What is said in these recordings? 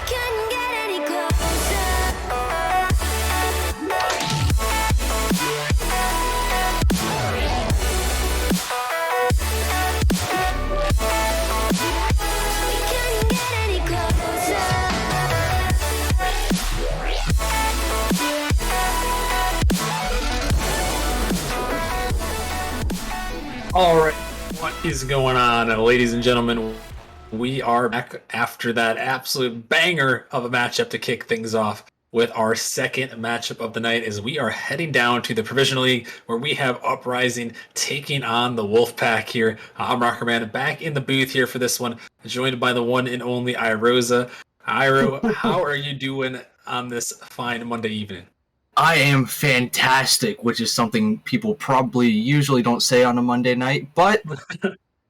Couldn't get any closer. We couldn't get any closer. All right, what is going on, ladies and gentlemen? We are back after that absolute banger of a matchup to kick things off with our second matchup of the night as we are heading down to the Provisional League where we have Uprising taking on the Wolfpack here. I'm Rockerman back in the booth here for this one, joined by the one and only Iroza. Iro, how are you doing on this fine Monday evening? I am fantastic, which is something people probably usually don't say on a Monday night, but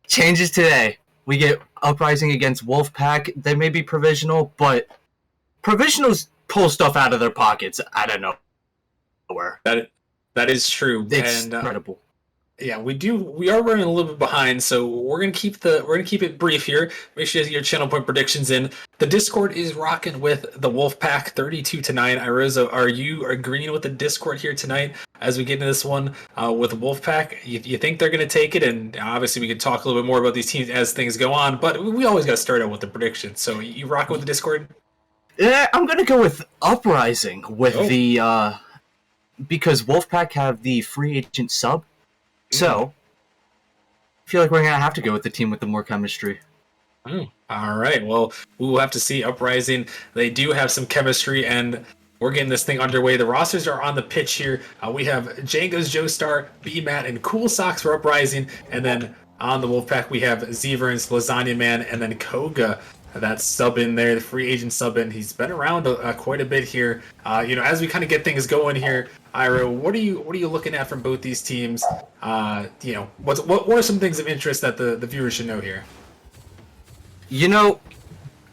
changes today. We get Uprising against Wolfpack. They may be provisional, but provisionals pull stuff out of their pockets. I don't know where. That is true. It's and, incredible. Yeah, we are running a little bit behind, so we're gonna keep it brief here. Make sure you get your channel point predictions in. The Discord is rocking with the Wolfpack 32-9. Iroza, are you agreeing with the Discord here tonight as we get into this one with Wolfpack? You think they're gonna take it? And obviously we could talk a little bit more about these teams as things go on, but we always gotta start out with the predictions. So you rocking with the Discord? Yeah, I'm gonna go with Uprising with the because Wolfpack have the free agent sub. So, I feel like we're going to have to go with the team with the more chemistry. All right. Well, we will have to see. Uprising, they do have some chemistry, and we're getting this thing underway. The rosters are on the pitch here. We have Django's Joestar, B-Mat, and Cool Socks for Uprising. And then on the Wolfpack, we have Zeverns, Lasagna Man, and then Koga. That sub in there, the free agent sub in. He's been around quite a bit here. As we kind of get things going here, Iro, what are you looking at from both these teams? What are some things of interest that the viewers should know here?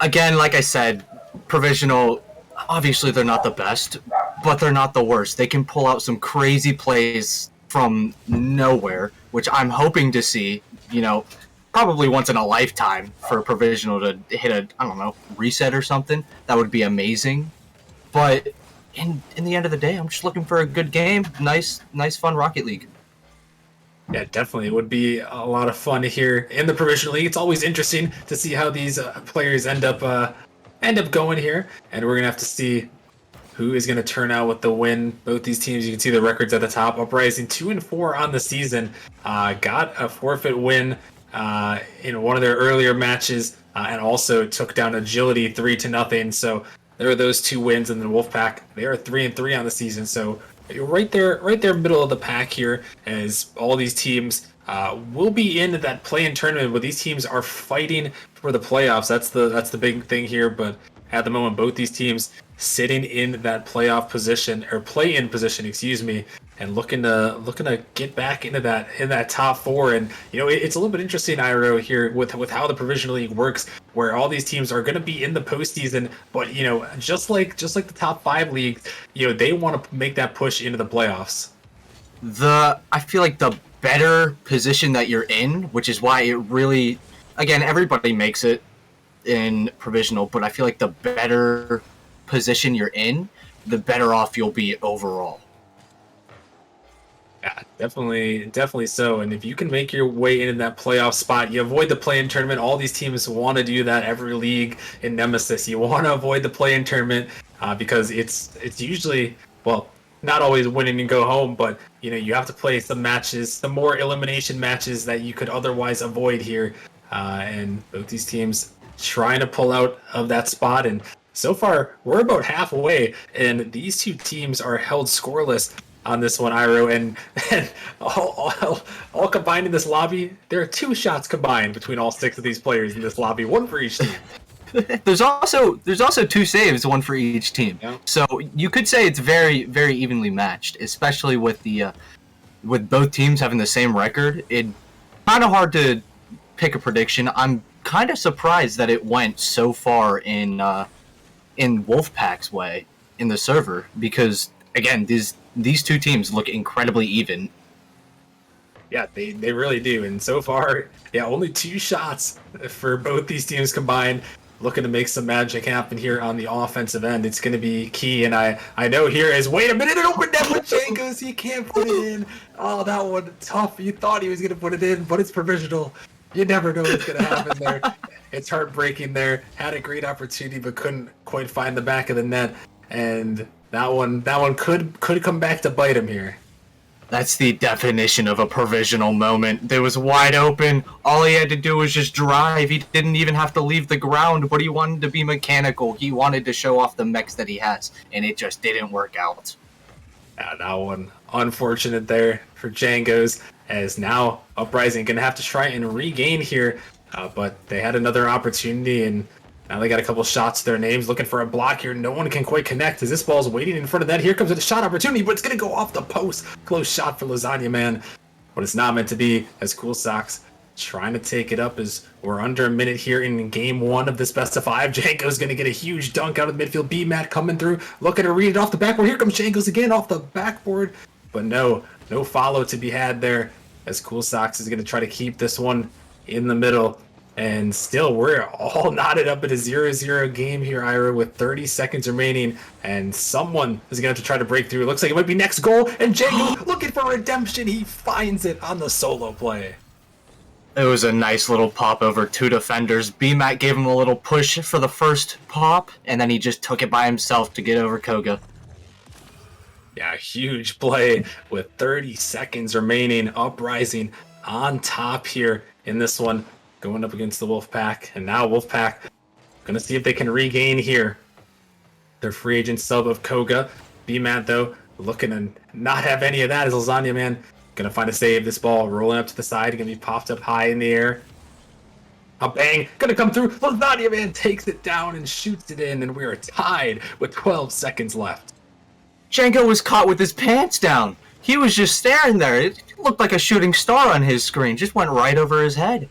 Again, like I said, Provisional, obviously they're not the best, but they're not the worst. They can pull out some crazy plays from nowhere, which I'm hoping to see, probably once in a lifetime for a Provisional to hit a, reset or something. That would be amazing. But in the end of the day, I'm just looking for a good game. Nice, fun Rocket League. Yeah, definitely. It would be a lot of fun here in the Provisional League. It's always interesting to see how these players end up going here. And we're going to have to see who is going to turn out with the win. Both these teams, you can see the records at the top. Uprising 2-4 on the season. Got a forfeit win in one of their earlier matches, and also took down Agility 3-0. So there are those two wins, and then Wolfpack, they are 3-3 on the season. So you're right there, middle of the pack here, as all these teams will be in that play-in tournament, but these teams are fighting for the playoffs. That's the big thing here. But at the moment, both these teams sitting in that playoff position or play-in position, and looking to get back in that top four. And it's a little bit interesting, Iro, here with how the Provisional League works, where all these teams are going to be in the postseason, but just like the top five leagues, they want to make that push into the playoffs. I feel like the better position that you're in, which is why it really, again, everybody makes it in Provisional, but I feel like the better position you're in, the better off you'll be overall. Yeah, definitely so. And if you can make your way into that playoff spot, you avoid the play-in tournament. All these teams want to do that. Every league in Nemesis, you want to avoid the play-in tournament because it's usually, well, not always winning and go home, but you have to play some matches, some more elimination matches that you could otherwise avoid here. And both these teams trying to pull out of that spot. And so far, we're about halfway, and these two teams are held scoreless on this one, Iro, and all combined in this lobby, there are 2 shots combined between all 6 of these players in this lobby, 1 for each team. There's also 2 saves, 1 for each team. Yeah. So you could say it's very, very evenly matched, especially with with both teams having the same record. It's kind of hard to pick a prediction. I'm kind of surprised that it went so far in Wolfpack's way in the server, because again, these two teams look incredibly even. Yeah, they really do. And so far, only 2 shots for both these teams combined. looking to make some magic happen here on the offensive end. It's going to be key, and I know here is, wait a minute, an open net with Jankos. He can't put it in. Oh, that one tough. You thought he was going to put it in, but it's provisional. You never know what's going to happen there. It's heartbreaking there. Had a great opportunity, but couldn't quite find the back of the net, and that one could come back to bite him here. That's the definition of a provisional moment. It was wide open. All he had to do was just drive. He didn't even have to leave the ground, but he wanted to be mechanical. He wanted to show off the mechs that he has, and it just didn't work out. Yeah, that one unfortunate there for Django's, as now Uprising gonna have to try and regain here, but they had another opportunity, and now they got a couple shots to their names, looking for a block here. No one can quite connect as this ball's waiting in front of that. Here comes a shot opportunity, but it's going to go off the post. Close shot for Lasagna Man, but it's not meant to be, as Cool Sox trying to take it up as we're under a minute here in game 1 of this best of 5. Janko's going to get a huge dunk out of the midfield. B-Matt coming through, looking to read it off the backboard. Here comes Janko's again off the backboard, but no follow to be had there, as Cool Sox is going to try to keep this one in the middle. And still, we're all knotted up in a 0-0 game here, Ira, with 30 seconds remaining. And someone is going to have to try to break through. It looks like it might be next goal. And Django looking for redemption. He finds it on the solo play. It was a nice little pop over 2 defenders. B-Mac gave him a little push for the first pop, and then he just took it by himself to get over Koga. Yeah, huge play with 30 seconds remaining. Uprising on top here in this one, going up against the Wolfpack. And now Wolfpack gonna see if they can regain here their free agent sub of Koga. B-Matt, though, looking to not have any of that as Lasagna Man gonna find a save. This ball rolling up to the side, gonna be popped up high in the air. A bang, gonna come through. Lasagna Man takes it down and shoots it in, and we are tied with 12 seconds left. Django was caught with his pants down. He was just staring there. It looked like a shooting star on his screen. Just went right over his head.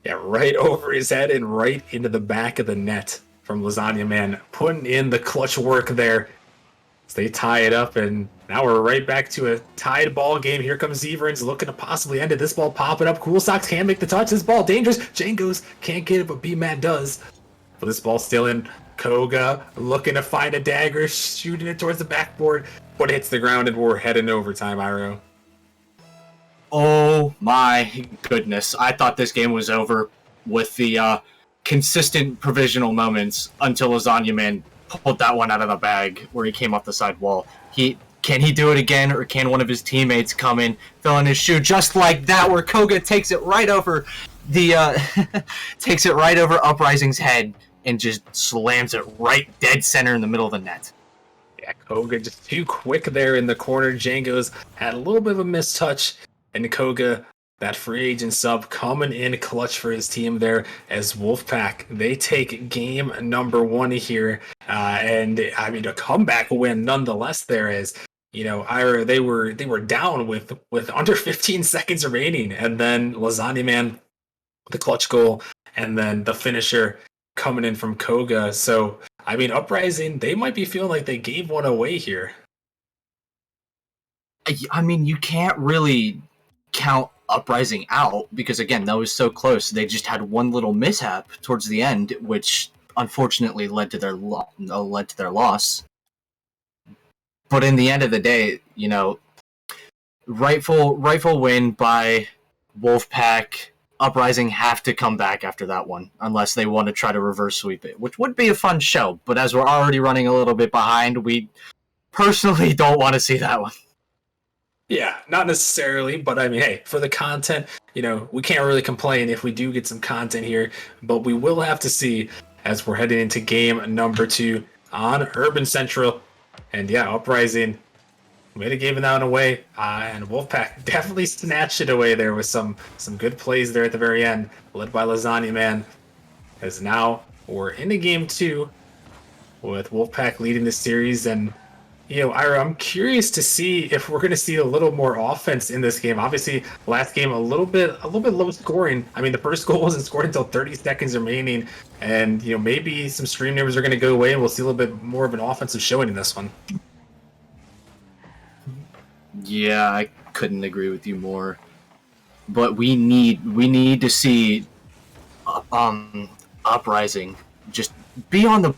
Yeah, right over his head and right into the back of the net from Lasagna Man, putting in the clutch work there. So they tie it up, and now we're right back to a tied ball game. Here comes Zeverins looking to possibly end it. This ball popping up. Cool Sox can't make the touch. This ball dangerous. Django's can't get it, but B-Matt does. But this ball's still in. Koga looking to find a dagger, shooting it towards the backboard, but hits the ground, and we're heading to overtime, Iro. Oh my goodness. I thought this game was over with the consistent provisional moments until Lasagna Man pulled that one out of the bag where he came off the side wall. Can he do it again, or can one of his teammates come in, fill in his shoe just like that, where Koga takes it right over takes it right over Uprising's head and just slams it right dead center in the middle of the net. Yeah, Koga just too quick there in the corner. Django's had a little bit of a mistouch, and Koga, that free agent sub, coming in clutch for his team there as Wolfpack. They take game number 1 here, and I mean a comeback win nonetheless. There is, Ira, they were down with under 15 seconds remaining, and then Lasagna Man, the clutch goal, and then the finisher coming in from Koga. So I mean, Uprising, they might be feeling like they gave one away here. I mean, you can't really count Uprising out because, again, that was so close. They just had one little mishap towards the end, which unfortunately led to their loss. But in the end of the day, rightful win by Wolfpack. Uprising have to come back after that one unless they want to try to reverse sweep it, which would be a fun show. But as we're already running a little bit behind, we personally don't want to see that one. Yeah, not necessarily, but I mean, hey, for the content, we can't really complain if we do get some content here, but we will have to see as we're heading into game number 2 on Urban Central. And yeah, Uprising may have given that one away, and Wolfpack definitely snatched it away there with some good plays there at the very end, led by Lasagna Man, as now we're into game 2 with Wolfpack leading the series. And Ira, I'm curious to see if we're going to see a little more offense in this game. Obviously, last game a little bit low scoring. I mean, the first goal wasn't scored until 30 seconds remaining, and maybe some stream numbers are going to go away, and we'll see a little bit more of an offensive showing in this one. Yeah, I couldn't agree with you more. But we need to see Uprising just be on the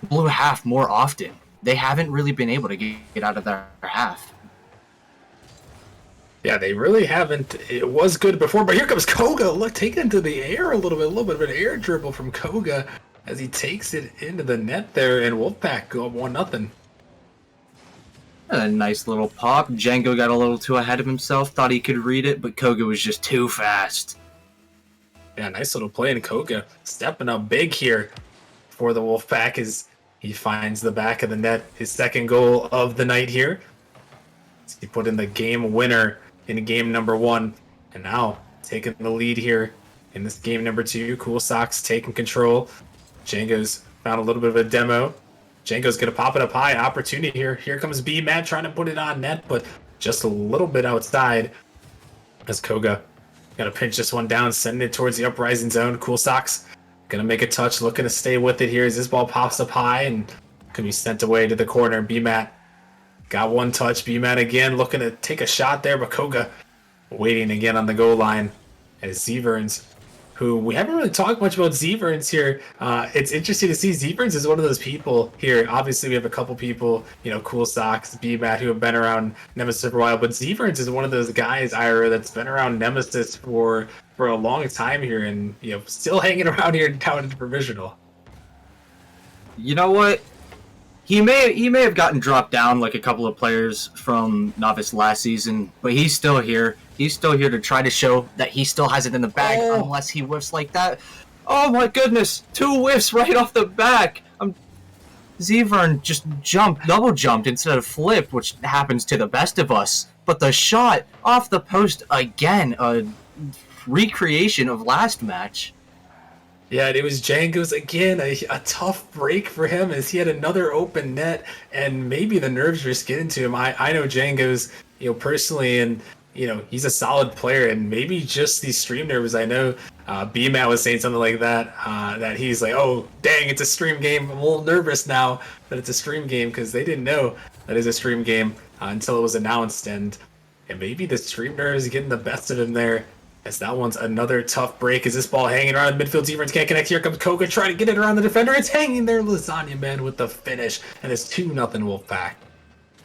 blue half more often. They haven't really been able to get out of their half. Yeah, they really haven't. It was good before, but here comes Koga. Look, taking it to the air a little bit of an air dribble from Koga as he takes it into the net there, and Wolfpack go up 1-0. A nice little pop. Django got a little too ahead of himself, thought he could read it, but Koga was just too fast. Yeah, nice little play, and Koga stepping up big here for the Wolfpack as he finds the back of the net. His second goal of the night here. He put in the game winner in game number 1, and now taking the lead here in this game number 2. Cool Sox taking control. Django's found a little bit of a demo. Django's going to pop it up high. Opportunity here. Here comes B-Matt trying to put it on net, but just a little bit outside as Koga got to pinch this one down, sending it towards the Uprising zone. Cool Sox going to make a touch, looking to stay with it here as this ball pops up high and can be sent away to the corner. B-Matt got one touch. B-Matt again looking to take a shot there, but Koga waiting again on the goal line as Zeverns, who we haven't really talked much about Zeverns here. It's interesting to see Zeverns is one of those people here. Obviously, we have a couple people, Cool Sox, B-Matt, who have been around Nemesis for a while, but Zeverns is one of those guys, Ira, that's been around Nemesis for a long time here and, still hanging around here down in the Provisional. You know what? He may have gotten dropped down like a couple of players from Novice last season, but he's still here. He's still here to try to show that he still has it in the bag, unless he whiffs like that. Oh my goodness! 2 whiffs right off the back! Zevern just double jumped instead of flipped, which happens to the best of us. But the shot off the post again, a recreation of last match. Yeah, it was Django's again, a tough break for him as he had another open net, and maybe the nerves just getting to him. I know Django's, personally, and, he's a solid player, and maybe just these stream nerves. I know B-Matt was saying something like that, that he's like, oh, dang, it's a stream game. I'm a little nervous now that it's a stream game because they didn't know that it's a stream game until it was announced, and maybe the stream nerves getting the best of him there. As that one's another tough break as this ball hanging around the midfield. Zeverns can't connect. Here comes Koga trying to get it around the defender. It's hanging there. Lasagna Man with the finish. And it's 2-0 Wolfpack.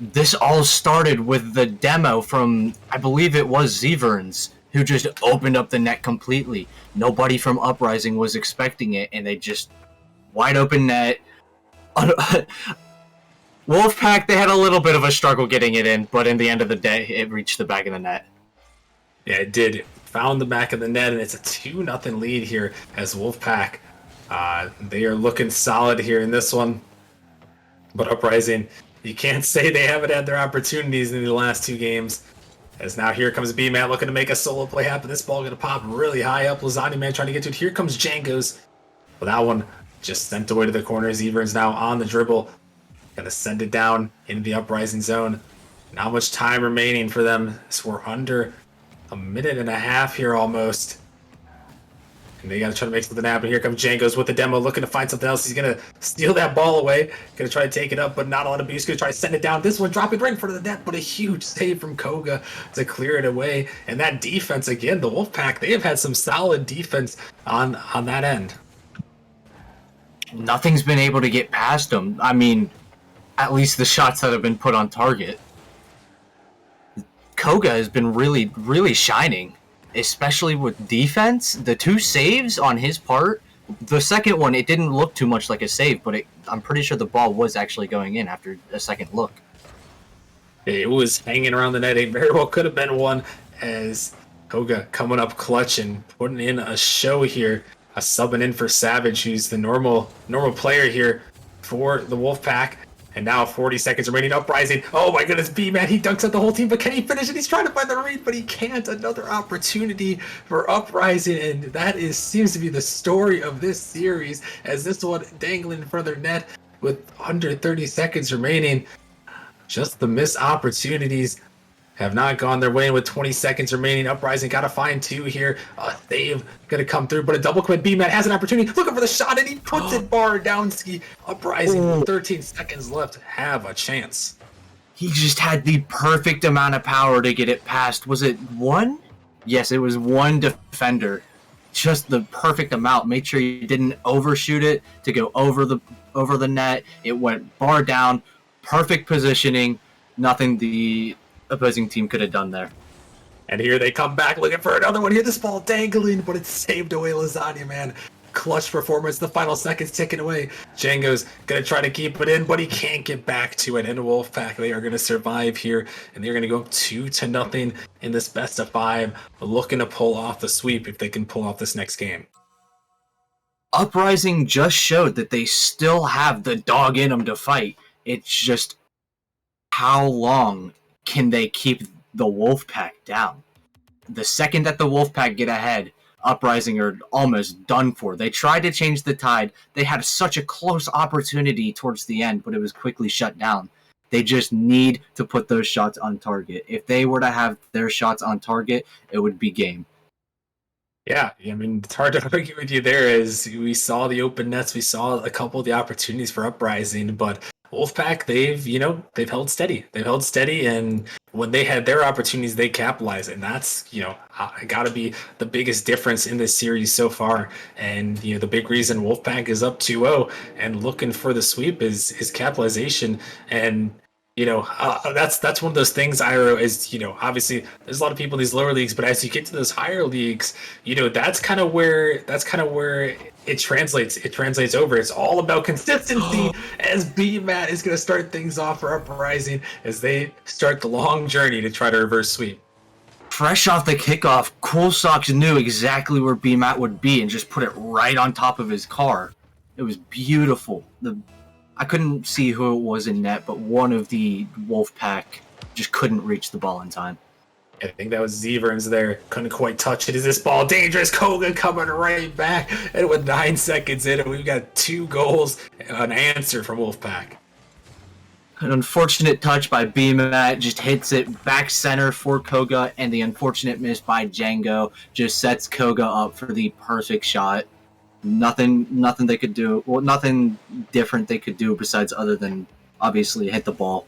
This all started with the demo from, I believe it was Zeverns, who just opened up the net completely. Nobody from Uprising was expecting it, and they just wide open net. Wolfpack, they had a little bit of a struggle getting it in, but in the end of the day, it reached the back of the net. Yeah, it did. Found the back of the net, and it's a 2-0 lead here as Wolfpack. They are looking solid here in this one. But Uprising, you can't say they haven't had their opportunities in the last 2 games. As now here comes B-Man looking to make a solo play happen. This ball going to pop really high up. Lasagna Man trying to get to it. Here comes Django's. But that one just sent away to the corner. Zeverns now on the dribble. Going to send it down into the Uprising zone. Not much time remaining for them. So we're under a minute and a half here almost. And they got to try to make something happen. Here comes Django's with the demo, looking to find something else. He's going to steal that ball away. Going to try to take it up, but not a lot of abuse. Going to try to send it down. This one dropping right in front of the net, but a huge save from Koga to clear it away. And that defense, again, the Wolfpack, they have had some solid defense on that end. Nothing's been able to get past them. I mean, at least the shots that have been put on target. Koga has been really, really shining, especially with defense. The 2 saves on his part, the second one, it didn't look too much like a save, but I'm pretty sure the ball was actually going in after a second look. It was hanging around the net. It very well could have been one as Koga coming up clutch and putting in a show here. Subbing in for Savage, who's the normal player here for the Wolfpack. And now 40 seconds remaining. Uprising. Oh my goodness, B-Man, he dunks at the whole team, but can he finish it? He's trying to find the read, but he can't. Another opportunity for Uprising, and that seems to be the story of this series, as this one dangling in front of their net with under 30 seconds remaining. Just the missed opportunities have not gone their way, and with 20 seconds remaining, Uprising got to find 2 here. They've got to come through, but a double commit. B-Man has an opportunity, looking for the shot, and he puts it bar down ski. Uprising, with 13 seconds left, have a chance. He just had the perfect amount of power to get it past. Was it 1? Yes, it was 1 defender. just the perfect amount. Made sure you didn't overshoot it to go over the net. It went bar down, perfect positioning. Nothing the opposing team could have done there. And here they come back looking for another one. Here, this ball dangling, but it's saved away. Lasagna, man. Clutch performance. The final seconds ticking away. Django's going to try to keep it in, but he can't get back to it. And Wolfpack, they are going to survive here. And they're going to go 2-0 in this best of 5. Looking to pull off the sweep if they can pull off this next game. Uprising just showed that they still have the dog in them to fight. It's just how long can they keep the Wolfpack down? The second that the Wolfpack get ahead, Uprising are almost done for. They tried to change the tide. They had such a close opportunity towards the end, but it was quickly shut down. They just need to put those shots on target. If they were to have their shots on target, it would be game. Yeah, I mean, it's hard to argue with you there as we saw the open nets, we saw a couple of the opportunities for Uprising, but Wolfpack, they've held steady. They've held steady, and when they had their opportunities, they capitalized, and that's, got to be the biggest difference in this series so far. And, the big reason Wolfpack is up 2-0 and looking for the sweep is capitalization. And, that's one of those things, Iro, is, obviously there's a lot of people in these lower leagues, but as you get to those higher leagues, that's kind of where it translates over. It's all about consistency as B-Mat is going to start things off for Uprising as they start the long journey to try to reverse sweep. Fresh off the kickoff, Cool Socks knew exactly where B-Mat would be and just put it right on top of his car. It was beautiful. I couldn't see who it was in net, but one of the Wolfpack just couldn't reach the ball in time. I think that was Zeverns there. Couldn't quite touch it. Is this ball dangerous? Koga coming right back. And with 9 seconds in it, we've got 2 goals and an answer from Wolfpack. An unfortunate touch by B-Mat just hits it back center for Koga, and the unfortunate miss by Django just sets Koga up for the perfect shot. Nothing they could do. Well, nothing different they could do besides other than obviously hit the ball.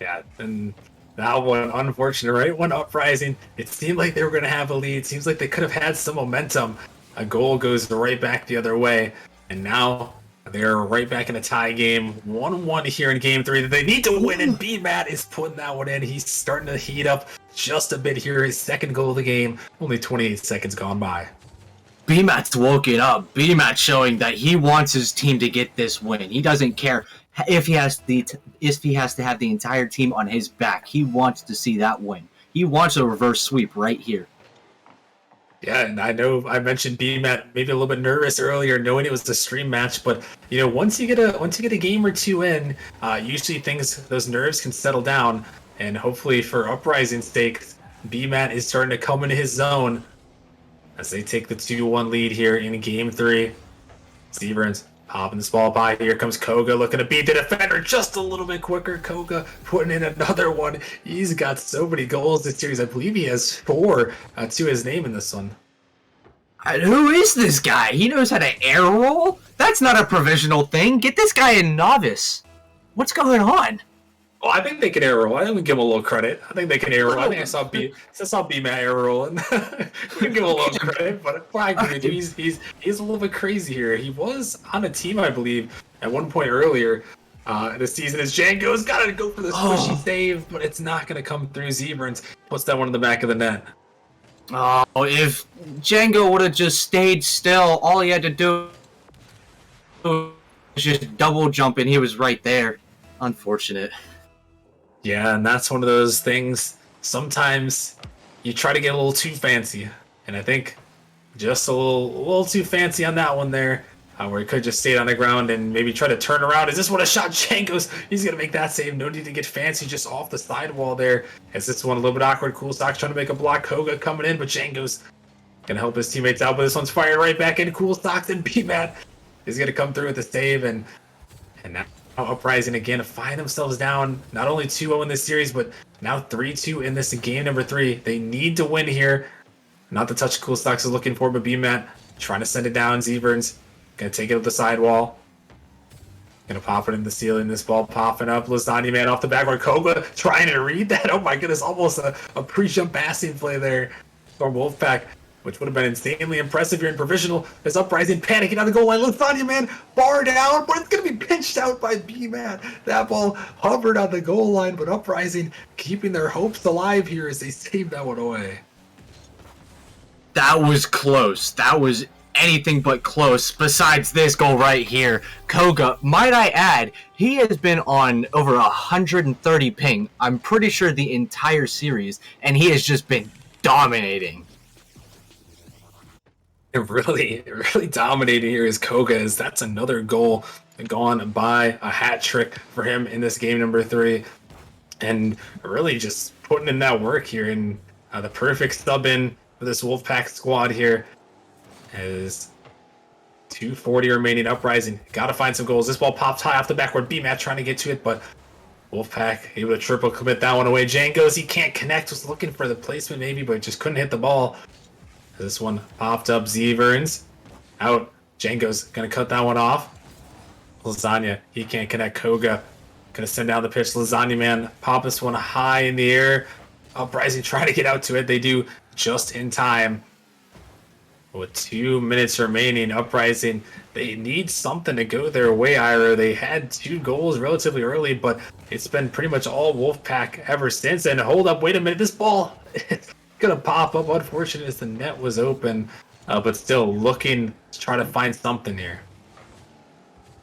Yeah, and that one, unfortunate, right? One Uprising. It seemed like they were going to have a lead. Seems like they could have had some momentum. A goal goes right back the other way, and now they're right back in a tie game. 1-1 here in game 3 that they need to win, and B-Mat is putting that one in. He's starting to heat up just a bit here. His second goal of the game. Only 28 seconds gone by. B-Mat's woken up. B-Mat showing that he wants his team to get this win. He doesn't care if he has to have the entire team on his back. He wants to see that win. He wants a reverse sweep right here. Yeah, and I know I mentioned B-Mat maybe a little bit nervous earlier, knowing it was a stream match, but once you get a game or two in, usually those nerves can settle down, and hopefully for Uprising's sake, B-Mat is starting to come into his zone as they take the 2-1 lead here in game 3. Zeverns popping this ball by. Here comes Koga looking to beat the defender just a little bit quicker. Koga putting in another one. He's got so many goals this series. I believe he has 4 to his name in this one. Who is this guy? He knows how to air roll? That's not a provisional thing. Get this guy in novice. What's going on? Well, I think they can air roll. I think we give him a little credit. I think they can air roll. I think I saw B-Mat air rolling. We can give him a little credit, but I agree with you. He's a little bit crazy here. He was on a team, I believe, at one point earlier this season. As Django's got to go for this pushy save, but it's not going to come through. Zeverns puts that one in the back of the net. Oh, if Django would have just stayed still, all he had to do was just double jump, and he was right there. Unfortunate. Yeah, and that's one of those things. Sometimes you try to get a little too fancy, and I think just a little too fancy on that one there, where he could just stay on the ground and maybe try to turn around. Is this what a shot Django's? He's gonna make that save. No need to get fancy, just off the sidewall there. As this one a little bit awkward. Cool Sox trying to make a block. Koga coming in, but Django's gonna help his teammates out. But this one's fired right back in. Cool Sox, and B-Mat is gonna come through with the save, and now Uprising again to find themselves down not only 2-0 in this series, but now 3-2 in this game number 3. They need to win here. Not the touch Cool Stocks is looking for, but B-Mat trying to send it down. Zeverns gonna take it up the sidewall. Gonna pop it in the ceiling. This ball popping up. Lasagna man off the backward. Koga trying to read that. Oh my goodness, almost a pre-jump passing play there from Wolfpack. which would have been insanely impressive here in Provisional. As Uprising panicking on the goal line. Lasagna Man bar down, but it's going to be pinched out by B-Man. That ball hovered on the goal line, but Uprising keeping their hopes alive here as they save that one away. That was close. That was anything but close. Besides this goal right here, Koga, might I add, he has been on over 130 ping, I'm pretty sure the entire series, and he has just been dominating. Really dominating here is Koga, as that's another goal gone by, a hat trick for him in this game number 3, and really just putting in that work here, and the perfect sub in for this Wolfpack squad here. As 2:40 remaining, Uprising got to find some goals. This ball popped high off the backward. B-Mat trying to get to it, but Wolfpack able to triple commit that one away. Django's, he can't connect, was looking for the placement maybe, but just couldn't hit the ball. This one popped up. Zverns out. Django's gonna cut that one off. Lasagna, he can't connect. Koga gonna send down the pitch. Lasagna Man pop this one high in the air. Uprising trying to get out to it. They do just in time. With 2 minutes remaining, Uprising, they need something to go their way, Ira. They had 2 goals relatively early, but it's been pretty much all Wolfpack ever since. And hold up, wait a minute, this ball is gonna pop up. Unfortunate as the net was open, but still looking to try to find something here.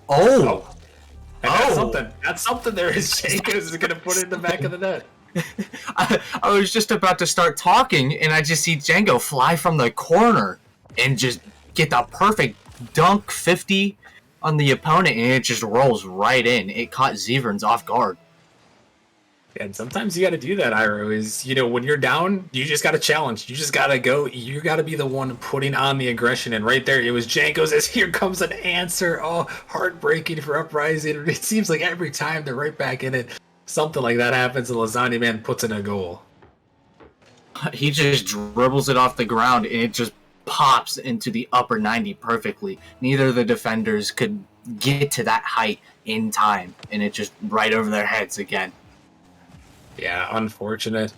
Oh! And that's something. That's something there is. Jacobs is gonna put it in the back of the net. I was just about to start talking, and I just see Django fly from the corner and just get the perfect dunk 50 on the opponent, and it just rolls right in. It caught Zeverns off guard. And sometimes you got to do that, Iro, is, when you're down, you just got to challenge. You just got to go. You got to be the one putting on the aggression. And right there, it was Django's as here comes an answer. Oh, heartbreaking for Uprising. It seems like every time they're right back in it, something like that happens, and Lasagna Man puts in a goal. He just dribbles it off the ground, and it just pops into the upper 90 perfectly. Neither of the defenders could get to that height in time, and it just right over their heads again. Yeah, unfortunate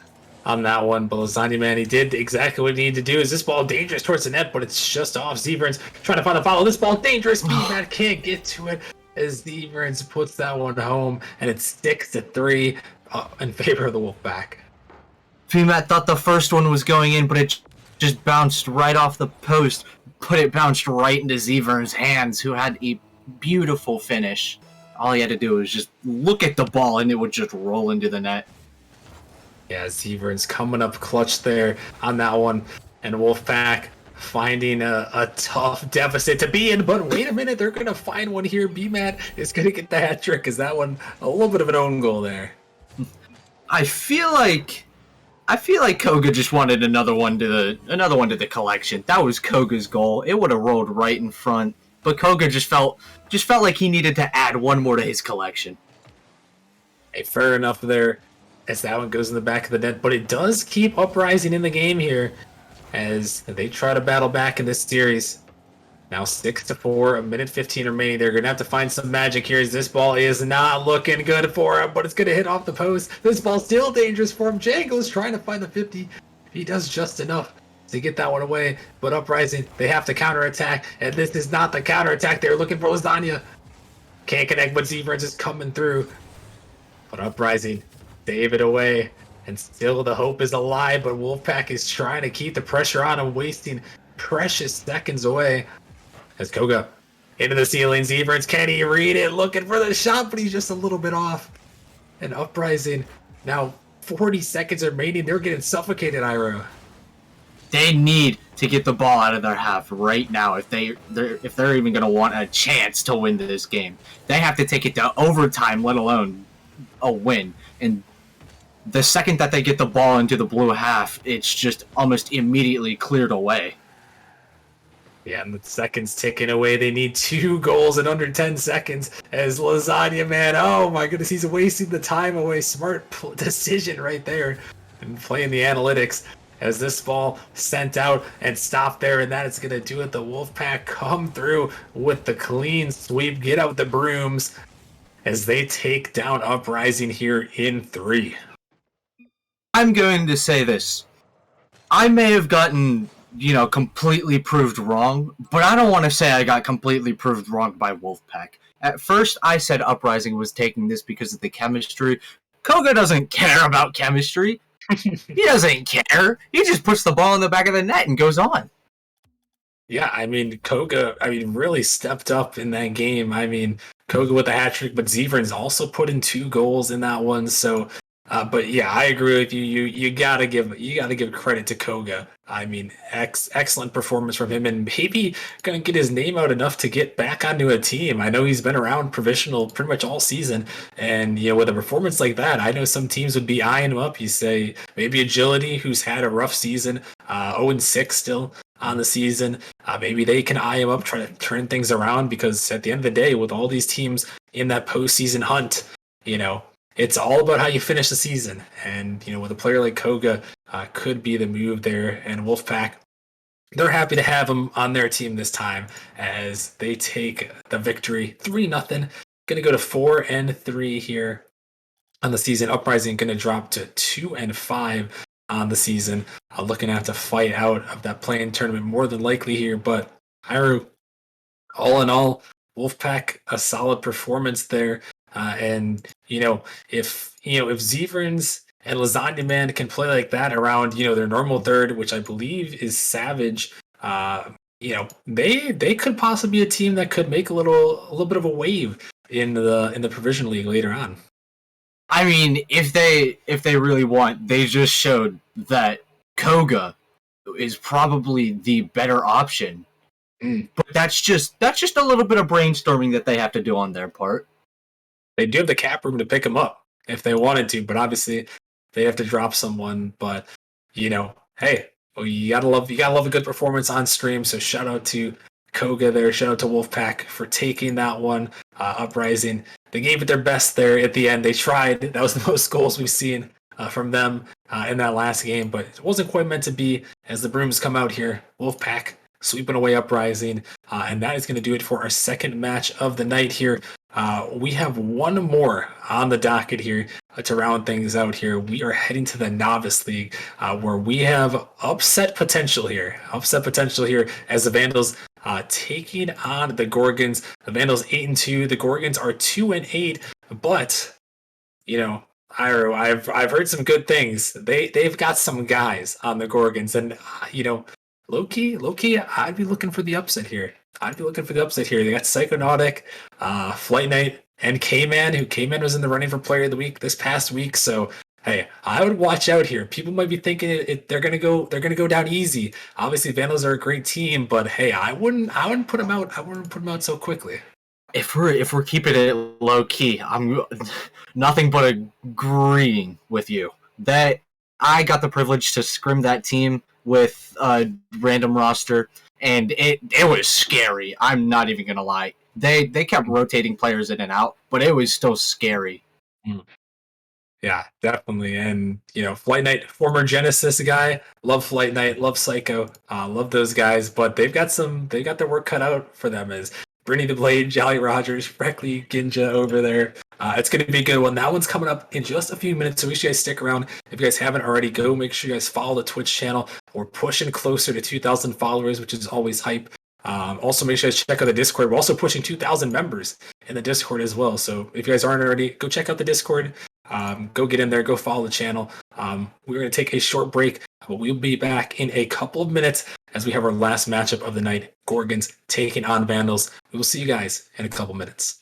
on that one, but Lasagna Man, he did exactly what he needed to do. Is this ball dangerous towards the net, but it's just off. Zeverns trying to find a follow. This ball dangerous. B-Man can't get to it as Zeverns puts that one home, and it's 6-3 in favor of the Wolfpack. P-Mat thought the first one was going in, but it just bounced right off the post, but it bounced right into Zeverns' hands, who had a beautiful finish. All he had to do was just look at the ball, and it would just roll into the net. Yeah, Zeverns coming up clutch there on that one, and Wolfpack finding a tough deficit to be in, but wait a minute, they're going to find one here. B-Mat is going to get the hat trick. Is that one a little bit of an own goal there? I feel like Koga just wanted another one to the collection. That was Koga's goal. It would have rolled right in front, but Koga just felt like he needed to add one more to his collection. Hey, fair enough there, as that one goes in the back of the net, but it does keep Uprising in the game here as they try to battle back in this series. Now 6-4, a minute 15 remaining. They're going to have to find some magic here as this ball is not looking good for him, but it's going to hit off the post. This ball's still dangerous for him. Django's trying to find the 50. He does just enough to get that one away, but Uprising, they have to counterattack, and this is not the counterattack they're looking for. Lasagna can't connect, but Zeverns is coming through. But Uprising save it away, and still the hope is alive, but Wolfpack is trying to keep the pressure on him, wasting precious seconds away. As Koga into the ceiling, Zeverns, can he read it? Looking for the shot, but he's just a little bit off. And Uprising, now 40 seconds remaining, they're getting suffocated, Iro. They need to get the ball out of their half right now if they're even going to want a chance to win this game. They have to take it to overtime, let alone a win. And the second that they get the ball into the blue half, it's just almost immediately cleared away. Yeah, and the seconds ticking away. They need 2 goals in under 10 seconds as Lasagna Man, oh my goodness, he's wasting the time away. Smart decision right there and playing the analytics as this ball sent out and stopped there, and that is going to do it. The Wolfpack come through with the clean sweep, get out the brooms as they take down Uprising here in 3. I'm going to say this. I may have gotten completely proved wrong, but I don't want to say I got completely proved wrong by Wolfpack. At first, I said Uprising was taking this because of the chemistry. Koga doesn't care about chemistry. He doesn't care. He just puts the ball in the back of the net and goes on. Yeah, I mean, Koga, really stepped up in that game. I mean, Koga with a hat trick, but Zeverns also put in 2 goals in that one. So, but yeah, I agree with you. You gotta give credit to Koga. I mean, excellent performance from him, and maybe gonna get his name out enough to get back onto a team. I know he's been around Provisional pretty much all season, and with a performance like that, I know some teams would be eyeing him up. You say maybe Agility, who's had a rough season, 0-6 still on the season. Maybe they can eye him up, try to turn things around, because at the end of the day, with all these teams in that postseason hunt, it's all about how you finish the season. And, with a player like Koga, could be the move there. And Wolfpack, they're happy to have him on their team this time as they take the victory 3-0. Going to go to 4-3 here on the season. Uprising going to drop to 2-5 on the season. Looking to have to fight out of that play-in tournament more than likely here. But Hairu, all in all, Wolfpack, a solid performance there. And if Zeverns and Lasagna Man can play like that around their normal third, which I believe is Savage, they could possibly be a team that could make a little bit of a wave in the Provisional League later on. I mean, if they really want, they just showed that Koga is probably the better option. But that's just a little bit of brainstorming that they have to do on their part. They do have the cap room to pick them up if they wanted to, but obviously they have to drop someone. But hey, you gotta love a good performance on stream. So shout out to Koga there, shout out to Wolfpack for taking that one. Uprising, they gave it their best there at the end. They tried. That was the most goals we've seen from them in that last game, but it wasn't quite meant to be as the brooms come out here. Wolfpack sweeping away Uprising, and that is going to do it for our second match of the night here. We have one more on the docket here to round things out here. We are heading to the Novice League, where we have upset potential here as the Vandals taking on the Gorgons. The Vandals 8-2. The Gorgons are 2-8, but Iro, I've heard some good things. They've got some guys on the Gorgons, and low key, I'd be looking for the upset here. They got Psychonautic, Flight Knight, and K-Man, who K-Man was in the running for Player of the Week this past week. So hey, I would watch out here. People might be thinking they're gonna go down easy. Obviously, Vandals are a great team, but hey, I wouldn't put them out. I wouldn't put them out so quickly. If we're keeping it low key, I'm nothing but agreeing with you that I got the privilege to scrim that team with a random roster, and it was scary. I'm not even gonna lie. They kept rotating players in and out, but it was still scary. Yeah, definitely. And Flight Knight, former Genesis guy, love Flight Knight, love Psycho, love those guys, but they got their work cut out for them as Brittany the Blade, Jolly Rogers, Freckley, Ginja over there. It's going to be a good one. That one's coming up in just a few minutes, so make sure you guys stick around. If you guys haven't already, go make sure you guys follow the Twitch channel. We're pushing closer to 2,000 followers, which is always hype. Also, make sure you guys check out the Discord. We're also pushing 2,000 members in the Discord as well. So if you guys aren't already, go check out the Discord. Go get in there. Go follow the channel. We're going to take a short break, but we'll be back in a couple of minutes as we have our last matchup of the night. Gorgons taking on Vandals. We will see you guys in a couple minutes.